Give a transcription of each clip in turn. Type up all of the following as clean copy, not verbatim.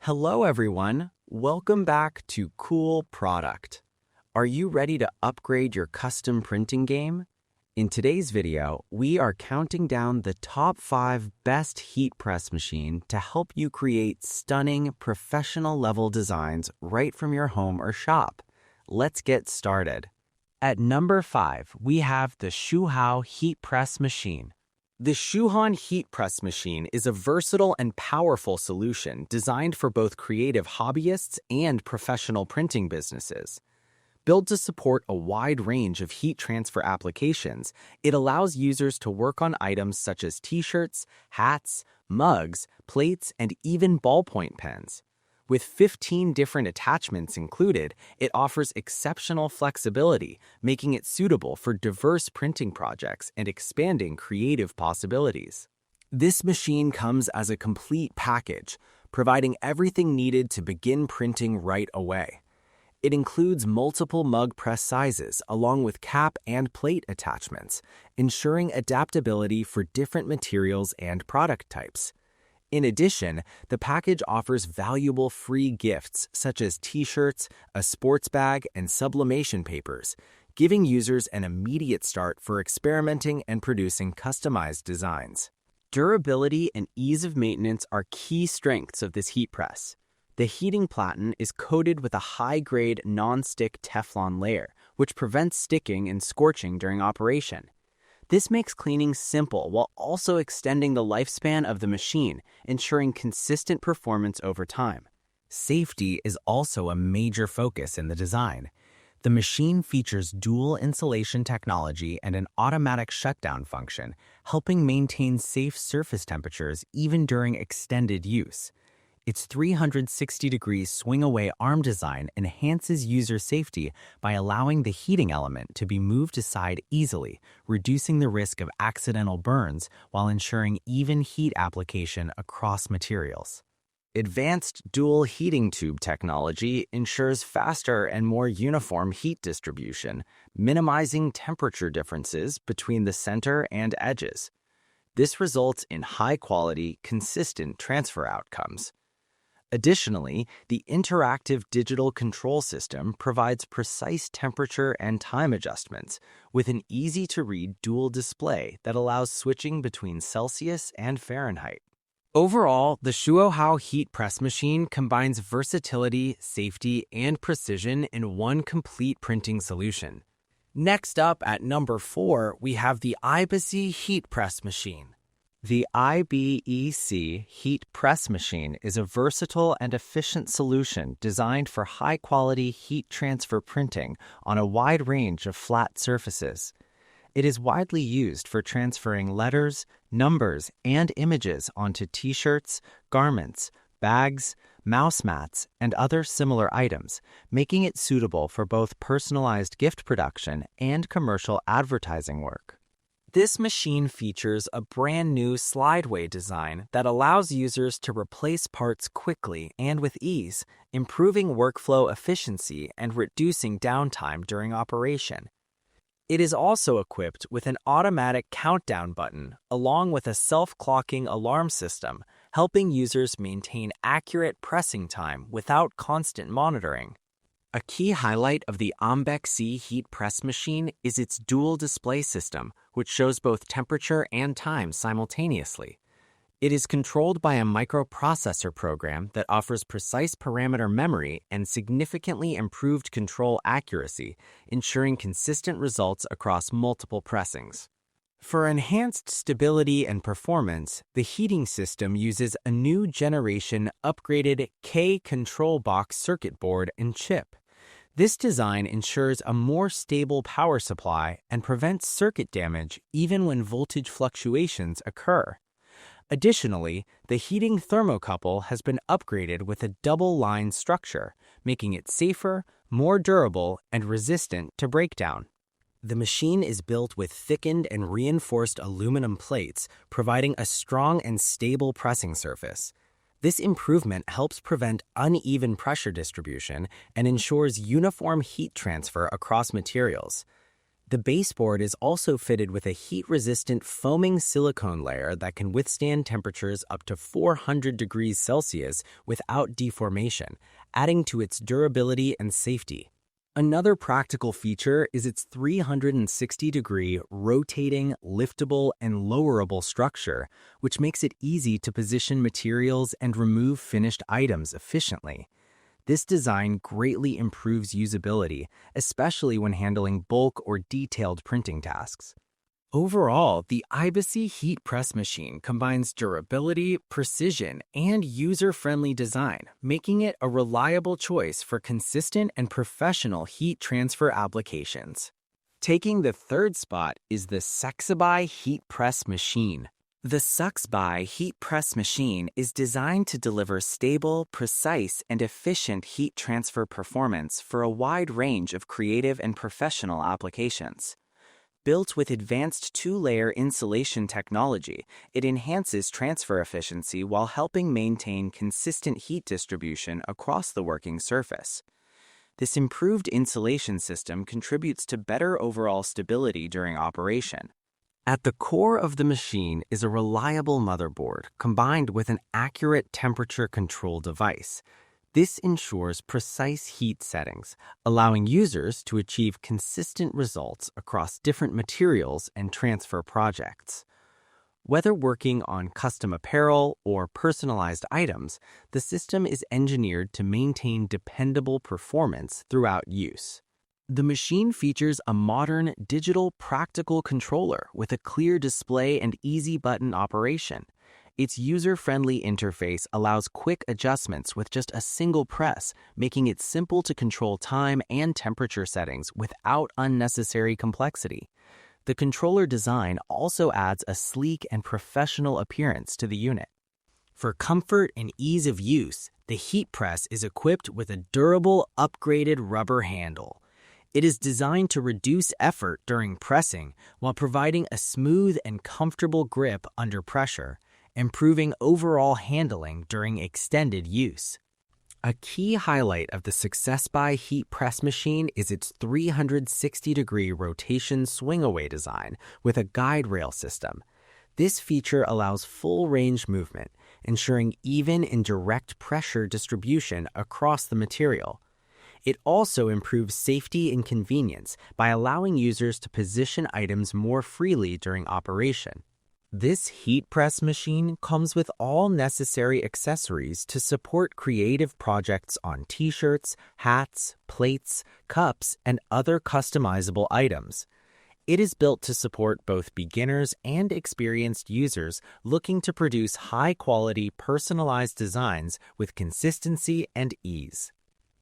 Hello everyone, welcome back to Cool Product. Are you ready to upgrade your custom printing game? In today's video, we are counting down the top 5 best heat press machine to help you create stunning professional level designs right from your home or shop. Let's get started. At number 5, we have the Shuohao heat press machine. The Shuohao heat press machine is a versatile and powerful solution designed for both creative hobbyists and professional printing businesses. Built to support a wide range of heat transfer applications, it allows users to work on items such as t-shirts, hats, mugs, plates, and even ballpoint pens. With 15 different attachments included, it offers exceptional flexibility, making it suitable for diverse printing projects and expanding creative possibilities. This machine comes as a complete package, providing everything needed to begin printing right away. It includes multiple mug press sizes along with cap and plate attachments, ensuring adaptability for different materials and product types. In addition, the package offers valuable free gifts such as t-shirts, a sports bag, and sublimation papers, giving users an immediate start for experimenting and producing customized designs. Durability and ease of maintenance are key strengths of this heat press. The heating platen is coated with a high-grade non-stick Teflon layer, which prevents sticking and scorching during operation. This makes cleaning simple while also extending the lifespan of the machine, ensuring consistent performance over time. Safety is also a major focus in the design. The machine features dual insulation technology and an automatic shutdown function, helping maintain safe surface temperatures even during extended use. Its 360-degree swing-away arm design enhances user safety by allowing the heating element to be moved aside easily, reducing the risk of accidental burns while ensuring even heat application across materials. Advanced dual heating tube technology ensures faster and more uniform heat distribution, minimizing temperature differences between the center and edges. This results in high-quality, consistent transfer outcomes. Additionally, the interactive digital control system provides precise temperature and time adjustments with an easy-to-read dual display that allows switching between Celsius and Fahrenheit. Overall, the Shuohao heat press machine combines versatility, safety, and precision in one complete printing solution. Next up at number 4, we have the Aibecy heat press machine. The Aibecy heat press machine is a versatile and efficient solution designed for high-quality heat transfer printing on a wide range of flat surfaces. It is widely used for transferring letters, numbers, and images onto t-shirts, garments, bags, mouse mats, and other similar items, making it suitable for both personalized gift production and commercial advertising work. This machine features a brand new slideway design that allows users to replace parts quickly and with ease, improving workflow efficiency and reducing downtime during operation. It is also equipped with an automatic countdown button along with a self-clocking alarm system, helping users maintain accurate pressing time without constant monitoring. A key highlight of the Aibecy heat press machine is its dual display system, which shows both temperature and time simultaneously. It is controlled by a microprocessor program that offers precise parameter memory and significantly improved control accuracy, ensuring consistent results across multiple pressings. For enhanced stability and performance, the heating system uses a new generation upgraded K-control box circuit board and chip. This design ensures a more stable power supply and prevents circuit damage even when voltage fluctuations occur. Additionally, the heating thermocouple has been upgraded with a double-line structure, making it safer, more durable, and resistant to breakdown. The machine is built with thickened and reinforced aluminum plates, providing a strong and stable pressing surface. This improvement helps prevent uneven pressure distribution and ensures uniform heat transfer across materials. The baseboard is also fitted with a heat-resistant foaming silicone layer that can withstand temperatures up to 400 degrees Celsius without deformation, adding to its durability and safety. Another practical feature is its 360-degree rotating, liftable, and lowerable structure, which makes it easy to position materials and remove finished items efficiently. This design greatly improves usability, especially when handling bulk or detailed printing tasks. Overall, the Aibecy heat press machine combines durability, precision, and user-friendly design, making it a reliable choice for consistent and professional heat transfer applications. Taking the third spot is the SucceBuy heat press machine. The SucceBuy heat press machine is designed to deliver stable, precise, and efficient heat transfer performance for a wide range of creative and professional applications. Built with advanced two-layer insulation technology, it enhances transfer efficiency while helping maintain consistent heat distribution across the working surface. This improved insulation system contributes to better overall stability during operation. At the core of the machine is a reliable motherboard combined with an accurate temperature control device. This ensures precise heat settings, allowing users to achieve consistent results across different materials and transfer projects. Whether working on custom apparel or personalized items, the system is engineered to maintain dependable performance throughout use. The machine features a modern, digital, practical controller with a clear display and easy button operation. Its user-friendly interface allows quick adjustments with just a single press, making it simple to control time and temperature settings without unnecessary complexity. The controller design also adds a sleek and professional appearance to the unit. For comfort and ease of use, the heat press is equipped with a durable, upgraded rubber handle. It is designed to reduce effort during pressing while providing a smooth and comfortable grip under pressure, improving overall handling during extended use. A key highlight of the SucceBuy heat press machine is its 360-degree rotation swing-away design with a guide rail system. This feature allows full range movement, ensuring even and direct pressure distribution across the material. It also improves safety and convenience by allowing users to position items more freely during operation. This heat press machine comes with all necessary accessories to support creative projects on t-shirts, hats, plates, cups, and other customizable items. It is built to support both beginners and experienced users looking to produce high-quality, personalized designs with consistency and ease.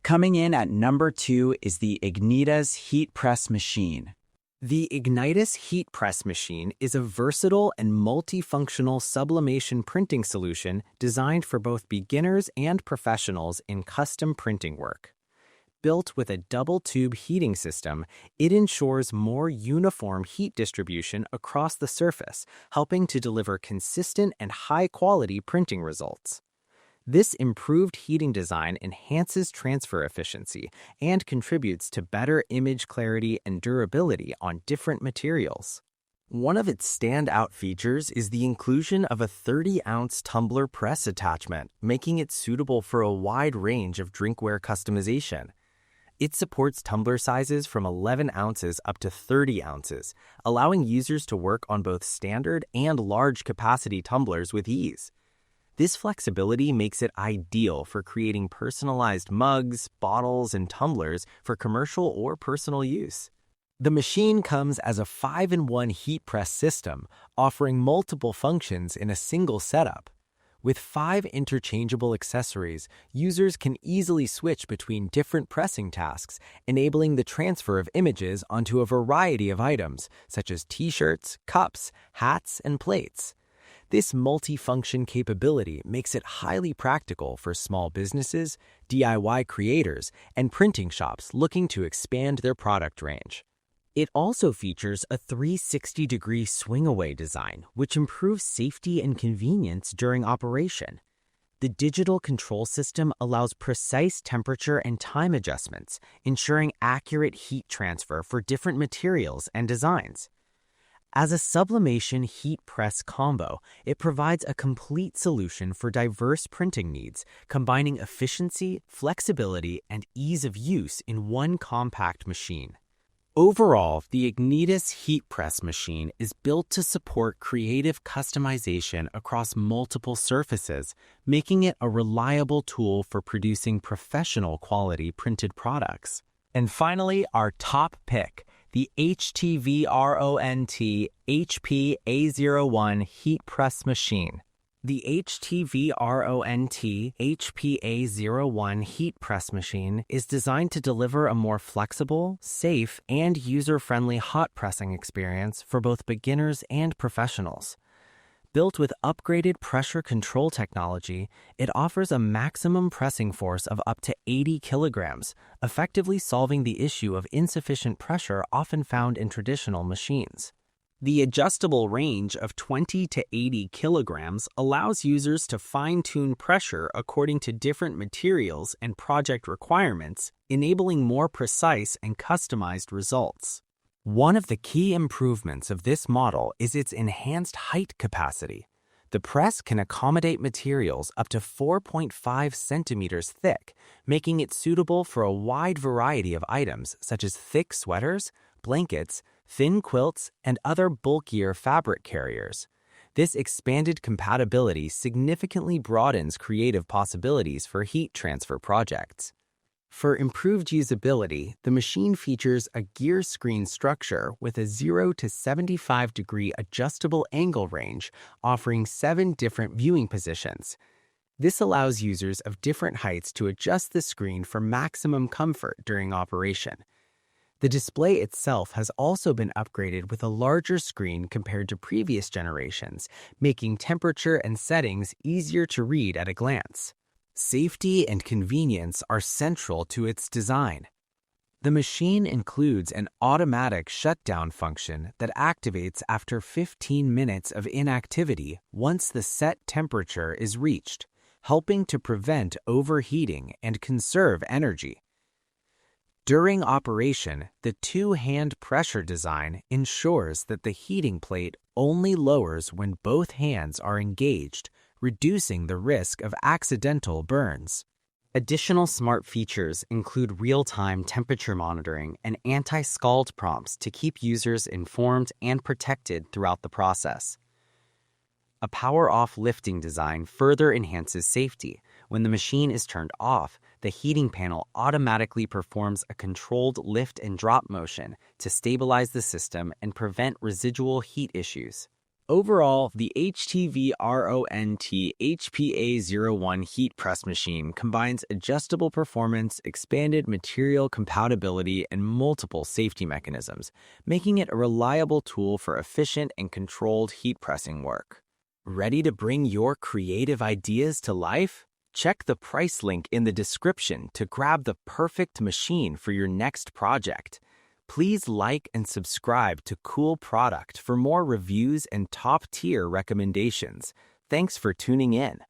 Coming in at number 2 is the Ignitas heat press machine. The Ignitas heat press machine is a versatile and multifunctional sublimation printing solution designed for both beginners and professionals in custom printing work. Built with a double-tube heating system, it ensures more uniform heat distribution across the surface, helping to deliver consistent and high-quality printing results. This improved heating design enhances transfer efficiency and contributes to better image clarity and durability on different materials. One of its standout features is the inclusion of a 30-ounce tumbler press attachment, making it suitable for a wide range of drinkware customization. It supports tumbler sizes from 11 ounces up to 30 ounces, allowing users to work on both standard and large capacity tumblers with ease. This flexibility makes it ideal for creating personalized mugs, bottles, and tumblers for commercial or personal use. The machine comes as a 5-in-1 heat press system, offering multiple functions in a single setup. With 5 interchangeable accessories, users can easily switch between different pressing tasks, enabling the transfer of images onto a variety of items, such as t-shirts, cups, hats, and plates. This multifunction capability makes it highly practical for small businesses, DIY creators, and printing shops looking to expand their product range. It also features a 360-degree swing-away design, which improves safety and convenience during operation. The digital control system allows precise temperature and time adjustments, ensuring accurate heat transfer for different materials and designs. As a sublimation heat press combo, it provides a complete solution for diverse printing needs, combining efficiency, flexibility, and ease of use in one compact machine. Overall, the Ignitas heat press machine is built to support creative customization across multiple surfaces, making it a reliable tool for producing professional quality printed products. And finally, our top pick, the Htvront HPA01 heat press machine. The Htvront HPA01 heat press machine is designed to deliver a more flexible, safe, and user-friendly hot pressing experience for both beginners and professionals. Built with upgraded pressure control technology, it offers a maximum pressing force of up to 80 kilograms, effectively solving the issue of insufficient pressure often found in traditional machines. The adjustable range of 20 to 80 kilograms allows users to fine-tune pressure according to different materials and project requirements, enabling more precise and customized results. One of the key improvements of this model is its enhanced height capacity. The press can accommodate materials up to 4.5 centimeters thick, making it suitable for a wide variety of items such as thick sweaters, blankets, thin quilts, and other bulkier fabric carriers. This expanded compatibility significantly broadens creative possibilities for heat transfer projects. For improved usability, the machine features a gear screen structure with a 0 to 75-degree adjustable angle range, offering 7 different viewing positions. This allows users of different heights to adjust the screen for maximum comfort during operation. The display itself has also been upgraded with a larger screen compared to previous generations, making temperature and settings easier to read at a glance. Safety and convenience are central to its design. The machine includes an automatic shutdown function that activates after 15 minutes of inactivity once the set temperature is reached, helping to prevent overheating and conserve energy. During operation, the two-hand pressure design ensures that the heating plate only lowers when both hands are engaged, reducing the risk of accidental burns. Additional smart features include real-time temperature monitoring and anti-scald prompts to keep users informed and protected throughout the process. A power-off lifting design further enhances safety. When the machine is turned off, the heating panel automatically performs a controlled lift and drop motion to stabilize the system and prevent residual heat issues. Overall, the Htvront HPA01 heat press machine combines adjustable performance, expanded material compatibility, and multiple safety mechanisms, making it a reliable tool for efficient and controlled heat pressing work. Ready to bring your creative ideas to life? Check the price link in the description to grab the perfect machine for your next project. Please like and subscribe to Cool Product for more reviews and top-tier recommendations. Thanks for tuning in.